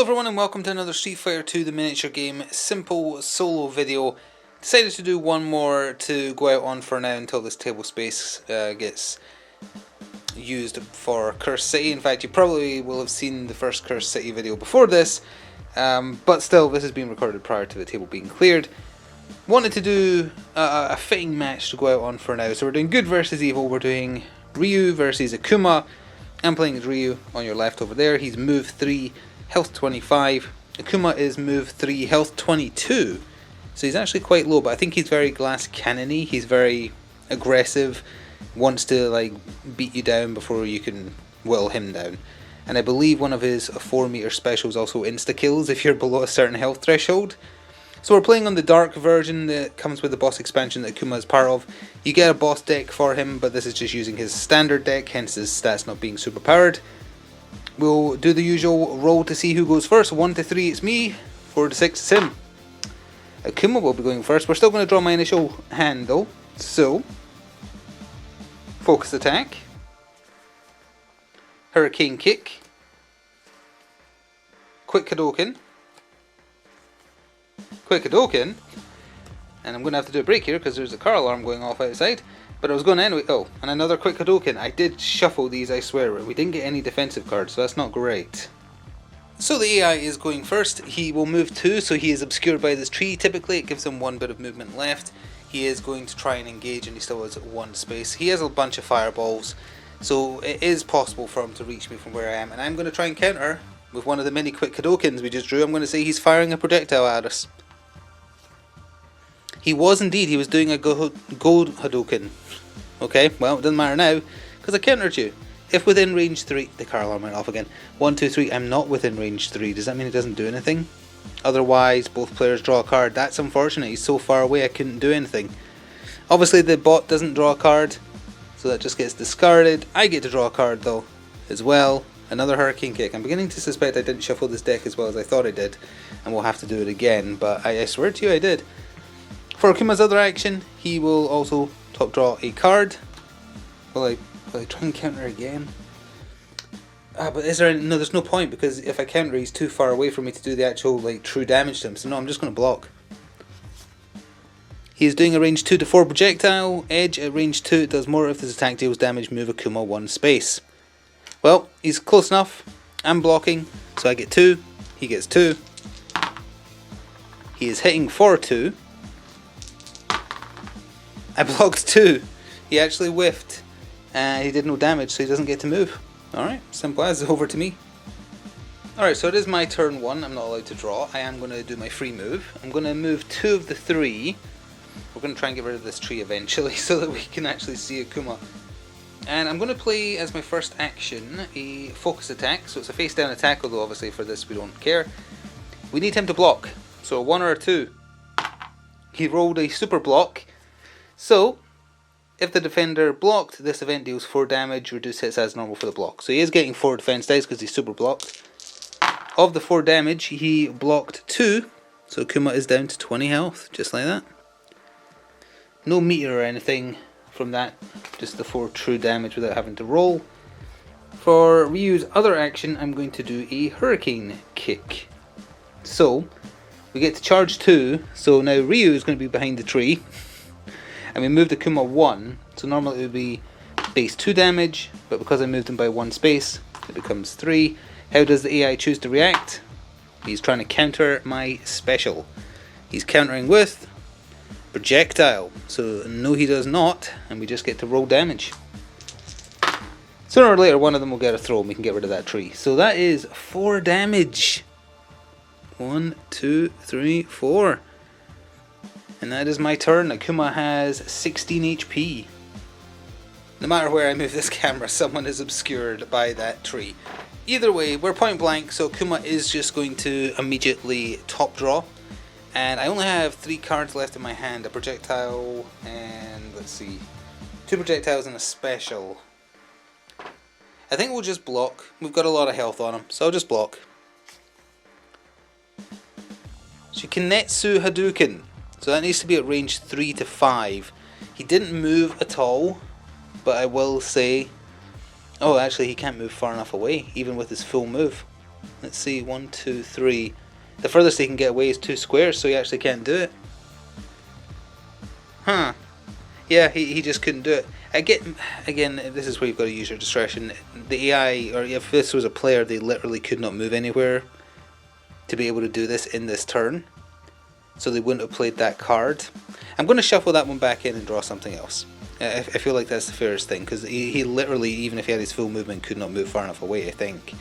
everyone and welcome to another Street Fighter 2 the miniature game simple solo video. Decided to do one more to go out on for now until this table space gets used for Cursed City. In fact, you probably will have seen the first Cursed City video before this, but still this has been recorded prior to the table being cleared. Wanted to do a fitting match to go out on for now, so we're doing Good versus Evil. We're doing Ryu versus Akuma. I'm playing as Ryu on your left over there. He's move 3, health 25. Akuma is move 3, health 22. So he's actually quite low, but I think he's very glass cannon-y. He's very aggressive, wants to like beat you down before you can whittle him down. And I believe one of his 4-meter specials also insta-kills if you're below a certain health threshold. So we're playing on the dark version that comes with the boss expansion that Akuma is part of. You get a boss deck for him, but this is just using his standard deck, hence his stats not being super powered. We'll do the usual roll to see who goes first. 1 to 3 it's me, 4 to 6 it's him. Akuma will be going first. We're still going to draw my initial hand though. So, focus attack, hurricane kick, quick Hadouken, and I'm going to have to do a break here because there's a car alarm going off outside, but I was going anyway. Oh, and another quick Hadouken. I did shuffle these, I swear. We didn't get any defensive cards, so that's not great. So the AI is going first. He will move 2, so he is obscured by this tree. Typically it gives him 1 bit of movement left. He is going to try and engage, and he still has 1 space. He has a bunch of fireballs, so it is possible for him to reach me from where I am, and I'm going to try and counter with one of the mini quick Hadoukens we just drew. I'm going to say he's firing a projectile at us. He was indeed. He was doing a gold Hadouken. Okay, well, it doesn't matter now because I countered you. If within range 3, the car alarm went off again. 1, 2, 3. I'm not within range 3. Does that mean it doesn't do anything? Otherwise, both players draw a card. That's unfortunate. He's so far away I couldn't do anything. Obviously, the bot doesn't draw a card, so that just gets discarded. I get to draw a card though, as well. Another hurricane kick. I'm beginning to suspect I didn't shuffle this deck as well as I thought I did, and we'll have to do it again. But I swear to you, I did. For Akuma's other action, he will also top draw a card. Will I try and counter again? But is there no? There's no point because if I counter, he's too far away for me to do the actual true damage to him. So no, I'm just going to block. He is doing a range 2 to 4 projectile. Edge at range 2. It does more if this attack deals damage. Move Akuma 1 space. Well, he's close enough. I'm blocking, so I get 2. He gets 2. He is hitting for 2. I blocked 2. He actually whiffed. He did no damage, so he doesn't get to move. Alright, simple as. Over to me. Alright, so it is my turn 1. I'm not allowed to draw. I am going to do my free move. I'm going to move 2 of the 3. We're going to try and get rid of this tree eventually so that we can actually see Akuma. And I'm going to play as my first action a focus attack. So it's a face down attack, although obviously for this we don't care. We need him to block. So 1 or a 2. He rolled a super block. So, if the defender blocked, this event deals 4 damage, reduce hits as normal for the block. So he is getting 4 defense dice because he's super blocked. Of the 4 damage, he blocked 2, so Akuma is down to 20 health, just like that. No meter or anything from that, just the 4 true damage without having to roll. For Ryu's other action, I'm going to do a hurricane kick. So, we get to charge 2, so now Ryu is going to be behind the tree. And we moved Akuma 1, so normally it would be base 2 damage, but because I moved him by 1 space, it becomes 3. How does the AI choose to react? He's trying to counter my special. He's countering with projectile, so no he does not, and we just get to roll damage. Sooner or later one of them will get a throw and we can get rid of that tree. So that is 4 damage. 1, 2, 3, 4. And that is my turn. Akuma has 16 HP. No matter where I move this camera, someone is obscured by that tree. Either way, we're point blank, so Akuma is just going to immediately top draw. And I only have 3 cards left in my hand. A projectile and, let's see, 2 projectiles and a special. I think we'll just block. We've got a lot of health on him, so I'll just block. Shikinetsu Hadouken. So that needs to be at range 3 to 5. He didn't move at all, but I will say... Oh, actually he can't move far enough away, even with his full move. Let's see, 1, 2, 3. The furthest he can get away is 2 squares, so he actually can't do it. Huh. Yeah, he just couldn't do it. Again, this is where you've got to use your discretion. The AI, or if this was a player, they literally could not move anywhere to be able to do this in this turn. So they wouldn't have played that card. I'm going to shuffle that one back in and draw something else. I feel like that's the fairest thing, because he literally, even if he had his full movement, could not move far enough away, I think.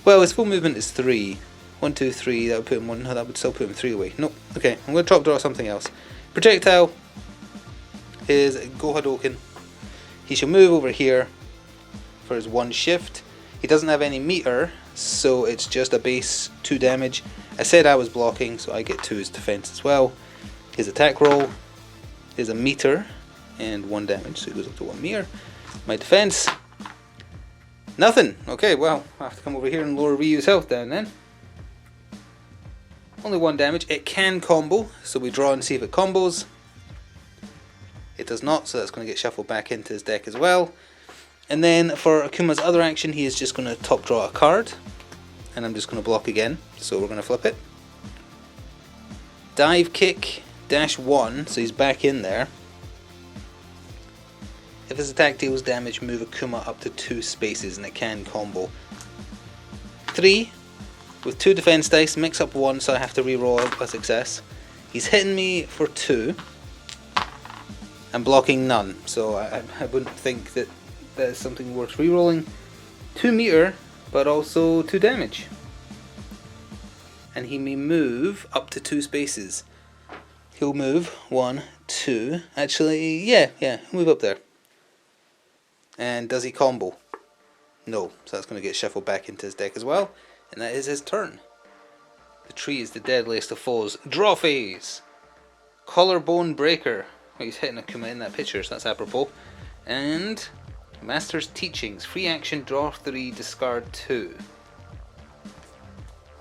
Well, his full movement is 3. 1, 2, 3, that would put him 1, no, that would still put him 3 away. Nope, okay, I'm going to top draw something else. Projectile is Go Hadouken. He shall move over here for his 1 shift. He doesn't have any meter, so it's just a base 2 damage. I said I was blocking, so I get 2 as defense as well. His attack roll is a meter and 1 damage, so he goes up to 1 meter. My defense, nothing. Okay, well, I have to come over here and lower Ryu's health down then. Only 1 damage. It can combo, so we draw and see if it combos. It does not, so that's going to get shuffled back into his deck as well. And then for Akuma's other action, he is just going to top draw a card. And I'm just going to block again, so we're going to flip it. Dive kick, -1, so he's back in there. If his attack deals damage, move Akuma up to 2 spaces, and it can combo. 3, with 2 defense dice, mix up 1, so I have to reroll a success. He's hitting me for 2. I'm blocking none, so I wouldn't think that is something worth rerolling. 2 meter, but also 2 damage. And he may move up to 2 spaces. He'll move 1, 2. Actually, yeah, he'll move up there. And does he combo? No, so that's going to get shuffled back into his deck as well. And that is his turn. The tree is the deadliest of foes. Draw phase. Collarbone breaker. Well, he's hitting Akuma in that picture, so that's apropos. And Master's Teachings. Free action, draw 3, discard 2.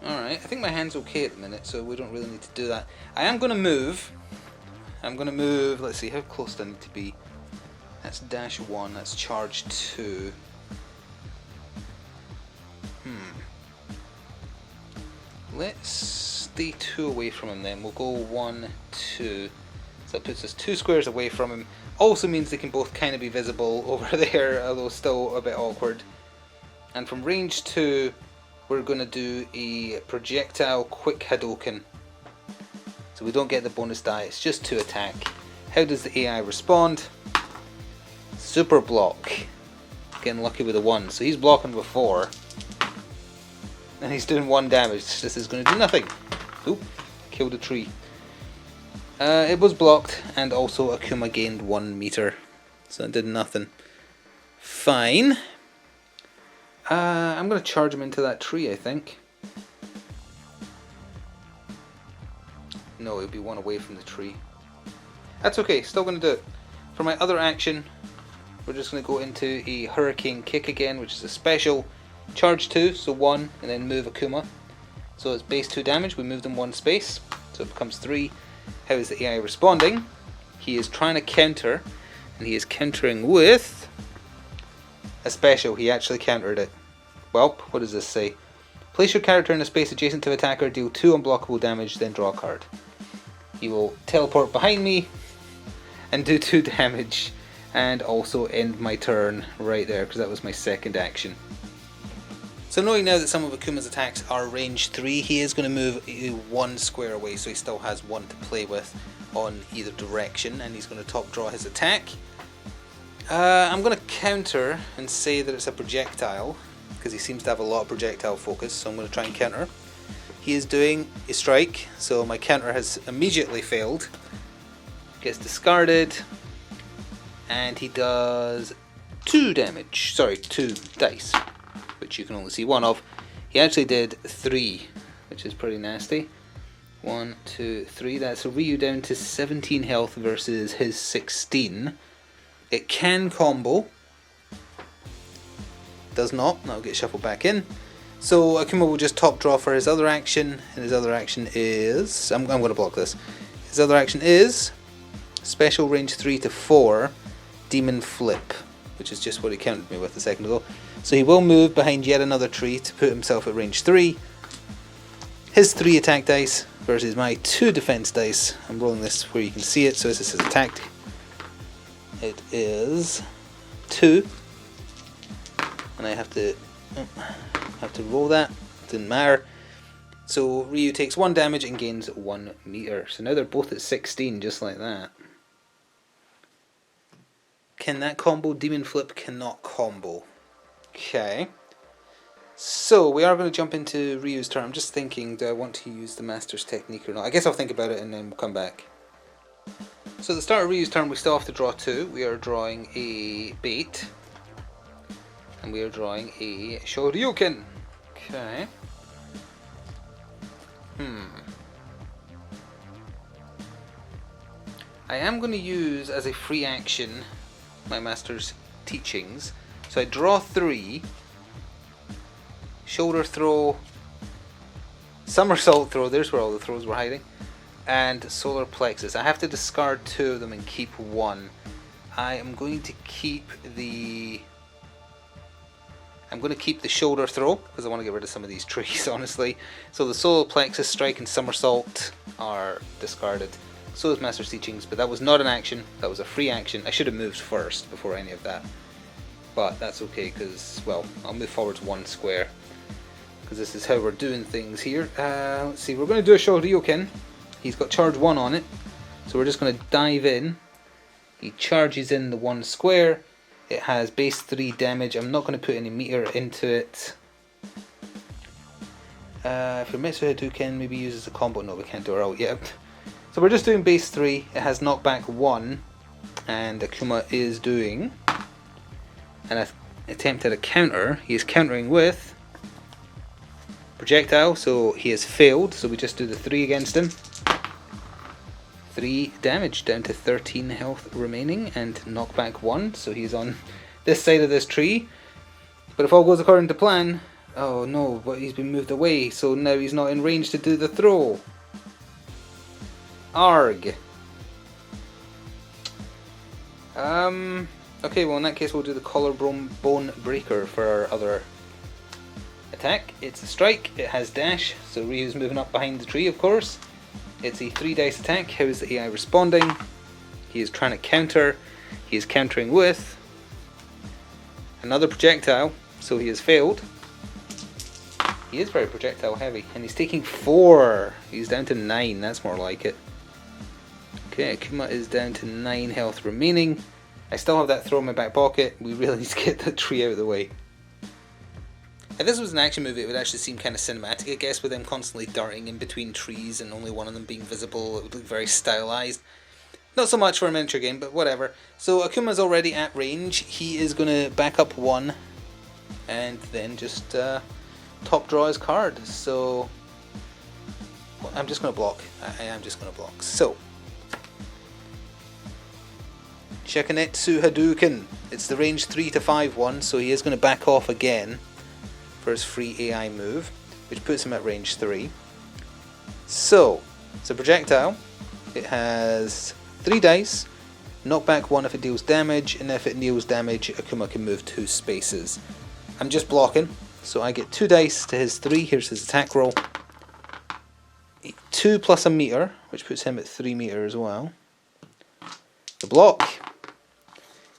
Alright, I think my hand's okay at the minute, so we don't really need to do that. I am going to move. Let's see, how close do I need to be? That's -1, that's charge 2. Let's stay 2 away from him then. We'll go 1, 2. So that puts us 2 squares away from him. Also means they can both kind of be visible over there, although still a bit awkward. And from range 2, we're going to do a projectile quick Hadouken. So we don't get the bonus die, it's just 2 attack. How does the AI respond? Super block. Getting lucky with a 1. So he's blocking with 4. And he's doing 1 damage. This is going to do nothing. Oop, killed a tree. It was blocked, and also Akuma gained 1 meter. So it did nothing. Fine. I'm going to charge him into that tree, I think. No, he'll be 1 away from the tree. That's okay, still going to do it. For my other action, we're just going to go into a Hurricane Kick again, which is a special. Charge 2, so 1, and then move Akuma. So it's base 2 damage, we moved him 1 space, so it becomes 3. How is the AI responding? He is trying to counter, and he is countering with a special. He actually countered it. Well, what does this say? Place your character in a space adjacent to attacker, deal 2 unblockable damage, then draw a card. He will teleport behind me and do 2 damage, and also end my turn right there, because that was my second action. So knowing now that some of Akuma's attacks are range 3, he is going to move 1 square away, so he still has 1 to play with on either direction, and he's going to top draw his attack. I'm going to counter and say that it's a projectile, because he seems to have a lot of projectile focus, so I'm going to try and counter. He is doing a strike, so my counter has immediately failed. Gets discarded, and he does 2 damage, 2 dice. Which you can only see 1 of. He actually did 3, which is pretty nasty. 1, 2, 3. That's Ryu down to 17 health versus his 16. It can combo. Does not. That'll get shuffled back in. So Akuma will just top draw for his other action, and his other action is... I'm going to block this. His other action is special range 3 to 4 Demon Flip, which is just what he counted me with a second ago. So he will move behind yet another tree to put himself at range 3. His 3 attack dice versus my 2 defense dice. I'm rolling this where you can see it, so this is his attack. It is 2. And I have to roll that. Didn't matter. So Ryu takes 1 damage and gains 1 meter. So now they're both at 16, just like that. Can that combo? Demon Flip cannot combo. Okay. So we are going to jump into Ryu's turn. I'm just thinking, do I want to use the Master's Technique or not? I guess I'll think about it and then we'll come back. So at the start of Ryu's turn, we still have to draw 2. We are drawing a bait. And we are drawing a Shoryuken. Okay. I am going to use as a free action my Master's Teachings. So I draw 3. Shoulder throw, somersault throw, there's where all the throws were hiding, and solar plexus. I have to discard 2 of them and keep 1. I am going to keep the shoulder throw because I want to get rid of some of these trees, honestly. So the solar plexus, strike, and somersault are discarded. So is Master's Teachings, but that was not an action, that was a free action. I should have moved first before any of that. But that's okay because, well, I'll move forwards 1 square. Because this is how we're doing things here. Let's see, we're going to do a Shoryuken. He's got charge 1 on it. So we're just going to dive in. He charges in the 1 square. It has base 3 damage. I'm not going to put any meter into it. If your Mitsu Hadouken maybe uses a combo. No, we can't do our ult yet. So we're just doing base 3. It has knockback 1. And Akuma is doing an attempt at a counter. He is countering with projectile, so he has failed, so we just do the 3 against him. 3 damage, down to 13 health remaining, and knockback 1, so he's on this side of this tree. But if all goes according to plan, oh no, but he's been moved away, so now he's not in range to do the throw. Arg. Okay, well in that case we'll do the collarbone breaker for our other attack. It's a strike, it has dash, so Ryu's moving up behind the tree, of course. It's a 3 dice attack. How is the AI responding? He is trying to counter. He is countering with another projectile, so he has failed. He is very projectile heavy, and he's taking 4. He's down to 9, that's more like it. Okay, Akuma is down to 9 health remaining. I still have that throw in my back pocket. We really need to get that tree out of the way. If this was an action movie, it would actually seem kind of cinematic, I guess, with them constantly darting in between trees and only one of them being visible. It would look very stylized. Not so much for a miniature game, but whatever. So Akuma's already at range. He is going to back up 1 and then just top draw his card. So I'm just going to block. I am just going to block. So Shakunetsu Hadouken. It's the range 3 to 5 one, so he is going to back off again for his free AI move, which puts him at range 3. So, it's a projectile. It has 3 dice, knockback 1 if it deals damage, and if it deals damage, Akuma can move 2 spaces. I'm just blocking, so I get 2 dice to his 3. Here's his attack roll. 2 plus a meter, which puts him at 3 meter as well. The block.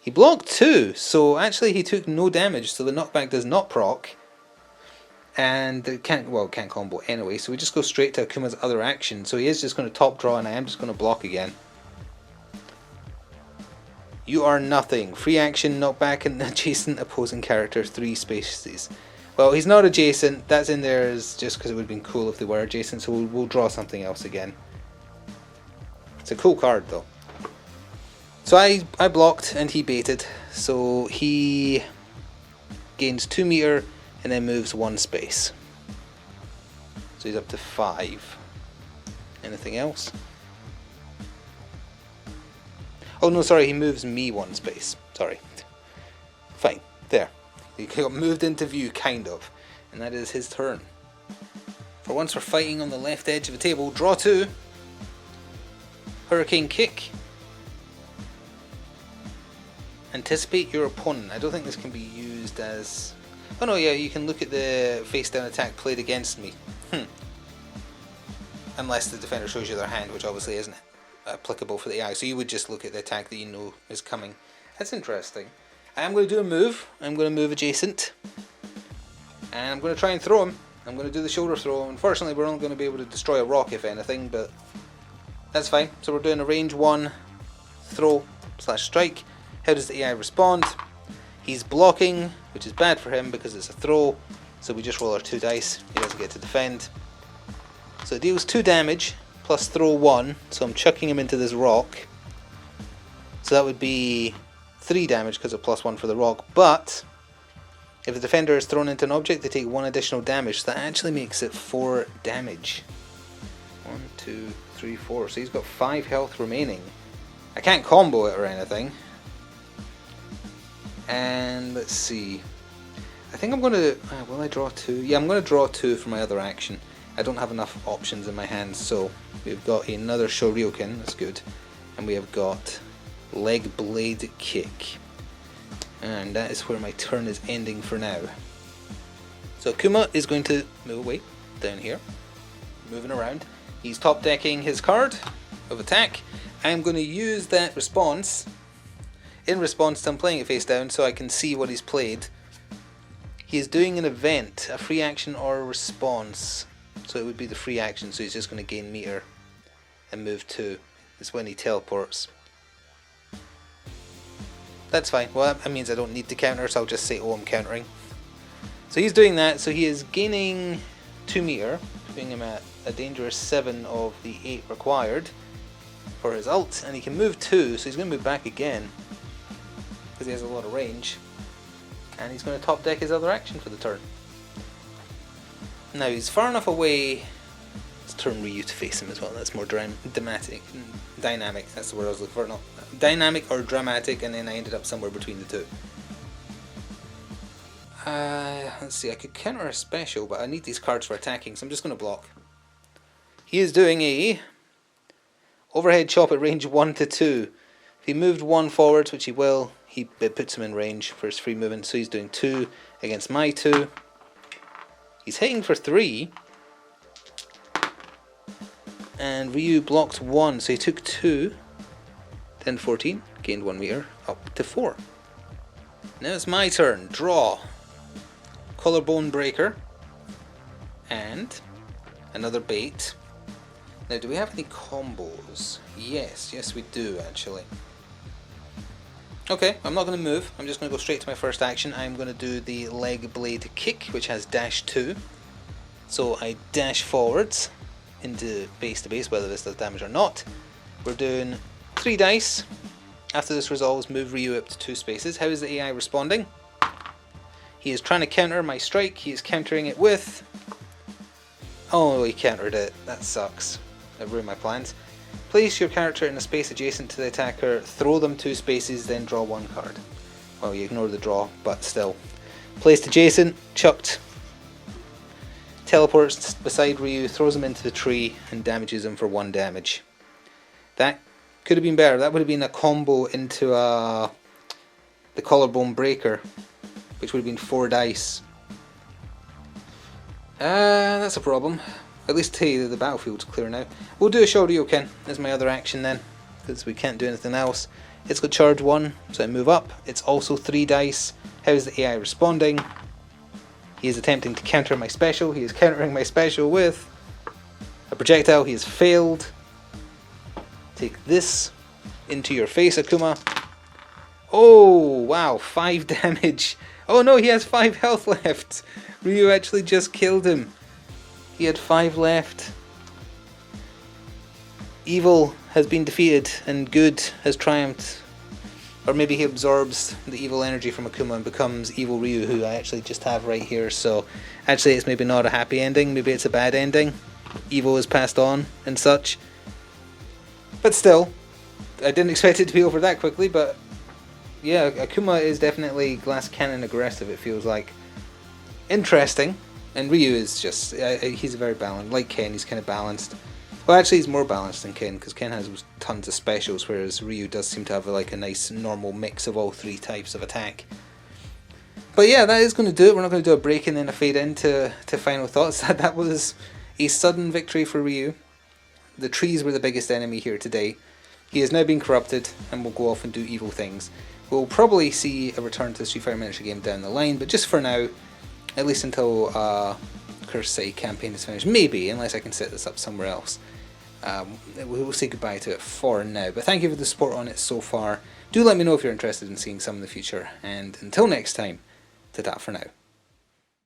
He blocked 2, so actually he took no damage, so the knockback does not proc. And it can't combo anyway, so we just go straight to Akuma's other action. So he is just going to top draw, and I am just going to block again. You are nothing. Free action, knockback, and adjacent opposing character 3 spaces. Well, he's not adjacent. That's in there as just because it would have been cool if they were adjacent, so we'll draw something else again. It's a cool card though. So I blocked and he baited, so he gains 2 meter and then moves 1 space. So he's up to 5. Anything else? Oh no, sorry, he moves me 1 space. Sorry. Fine, there. He got moved into view, kind of. And that is his turn. For once we're fighting on the left edge of the table. Draw 2. Hurricane kick. Anticipate your opponent. I don't think this can be used as Oh no, yeah, you can look at the face down attack played against me. Unless the defender shows you their hand, which obviously isn't applicable for the AI. So you would just look at the attack that you know is coming. That's interesting. I am going to do a move. I'm going to move adjacent. And I'm going to try and throw him. I'm going to do the shoulder throw. Unfortunately, we're only going to be able to destroy a rock, if anything, but that's fine. So we're doing a range 1 throw / strike. How does the AI respond? He's blocking, which is bad for him because it's a throw. So we just roll our 2 dice. He doesn't get to defend. So it deals 2 damage plus throw 1. So I'm chucking him into this rock. So that would be 3 damage because of +1 for the rock. But if the defender is thrown into an object, they take 1 additional damage. So that actually makes it 4 damage. 1, 2, 3, 4. So he's got 5 health remaining. I can't combo it or anything. And let's see. I think I'm going to... will I draw 2? Yeah, I'm going to draw 2 for my other action. I don't have enough options in my hands. So we've got another Shoryuken. That's good. And we have got leg blade kick. And that is where my turn is ending for now. So Akuma is going to move away down here. Moving around. He's top decking his card of attack. I'm going to use that response. In response to him playing it face down so I can see what he's played. He is doing an event, a free action or a response. So it would be the free action, so he's just going to gain meter and move 2. It's when he teleports. That's fine. Well, that means I don't need to counter, so I'll just say, oh, I'm countering. So he's doing that, so he is gaining 2 meter, putting him at a dangerous 7 of the 8 required for his ult, and he can move 2, so he's going to move back again because he has a lot of range, and he's going to top deck his other action for the turn. Now he's far enough away. Let's turn Ryu to face him as well. That's more dynamic. That's the word I was looking for. No, dynamic or dramatic, and then I ended up somewhere between the two. Let's see. I could counter a special, but I need these cards for attacking, so I'm just going to block. He is doing a overhead chop at range 1 to 2. If he moved 1 forwards, which he will, it puts him in range for his free movement. So he's doing 2 against my 2. He's hitting for 3. And Ryu blocked 1, so he took 2. 10, 14, gained 1 meter, up to 4. Now it's my turn. Draw. Collarbone breaker. And another bait. Now, do we have any combos? Yes we do actually. Okay, I'm not going to move. I'm just going to go straight to my first action. I'm going to do the leg blade kick, which has dash 2. So I dash forwards into base to base, whether this does damage or not. We're doing 3 dice. After this resolves, move Ryu up to 2 spaces. How is the AI responding? He is trying to counter my strike. He is countering it with... Oh, he countered it. That sucks. That ruined my plans. Place your character in a space adjacent to the attacker, throw them 2 spaces, then draw 1 card. Well, you ignore the draw, but still. Placed adjacent, chucked. Teleports beside Ryu, throws him into the tree, and damages him for 1 damage. That could have been better. That would have been a combo into the collarbone breaker, which would have been 4 dice. That's a problem. At least tell you that the battlefield's clear now. We'll do a Shoryuken as my other action then, because we can't do anything else. It's got charge 1, so I move up. It's also 3 dice. How is the AI responding? He is attempting to counter my special. He is countering my special with a projectile. He has failed. Take this into your face, Akuma. Oh, wow, 5 damage. Oh no, he has 5 health left. Ryu actually just killed him. He had 5 left. Evil has been defeated and good has triumphed. Or maybe he absorbs the evil energy from Akuma and becomes evil Ryu, who I actually just have right here. So actually it's maybe not a happy ending, maybe it's a bad ending. Evil is passed on and such. But still, I didn't expect it to be over that quickly, but yeah, Akuma is definitely glass cannon aggressive, it feels like. Interesting. And Ryu is just, he's very balanced. Like Ken, he's kind of balanced. Well, actually, he's more balanced than Ken, because Ken has tons of specials, whereas Ryu does seem to have like a nice normal mix of all 3 types of attack. But yeah, that is going to do it. We're not going to do a break and then a fade into final thoughts. That was a sudden victory for Ryu. The trees were the biggest enemy here today. He has now been corrupted and will go off and do evil things. We'll probably see a return to the Street Fighter Miniature game down the line, but just for now, at least until Curse City campaign is finished, maybe, unless I can set this up somewhere else. We'll say goodbye to it for now, but thank you for the support on it so far. Do let me know if you're interested in seeing some in the future, and until next time, ta-ta for now.